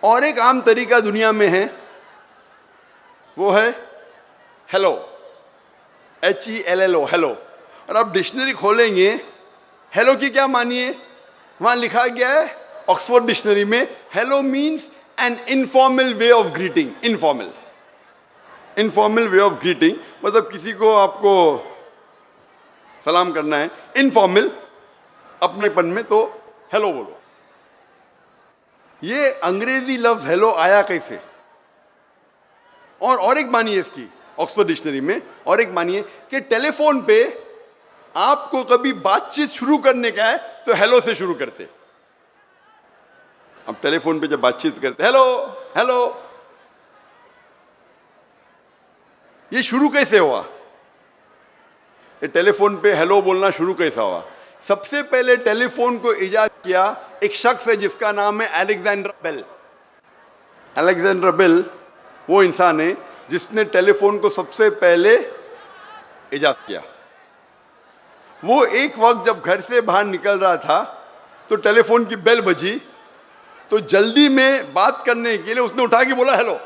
और एक आम तरीका दुनिया में है, वो है हेलो, HELLO, हेलो। और आप डिक्शनरी खोलेंगे, हेलो की क्या मानिए, वहां लिखा गया है ऑक्सफोर्ड डिक्शनरी में, hello means an informal way of greeting. Informal way of greeting मतलब किसी को आपको सलाम करना है इनफॉर्मल, अपनेपन में, तो हेलो बोलो। ये अंग्रेजी लफ्ज हेलो आया कैसे? और एक मानिए इसकी ऑक्सफोर्ड डिक्शनरी में, और एक मानिए कि टेलीफोन पे आपको कभी बातचीत शुरू करने का है तो हेलो से शुरू करते। अब टेलीफोन पे जब बातचीत करते हेलो हेलो, ये शुरू कैसे हुआ? ये टेलीफोन पे हेलो बोलना शुरू कैसा हुआ? सबसे पहले टेलीफोन को इजाद किया एक शख्स है जिसका नाम है अलेक्जेंडर बेल। अलेक्जेंडर बेल वो इंसान है जिसने टेलीफोन को सबसे पहले इजाद किया। वो एक वक्त जब घर से बाहर निकल रहा था तो टेलीफोन की बेल बजी, तो जल्दी में बात करने के लिए उसने उठा के बोला हेलो।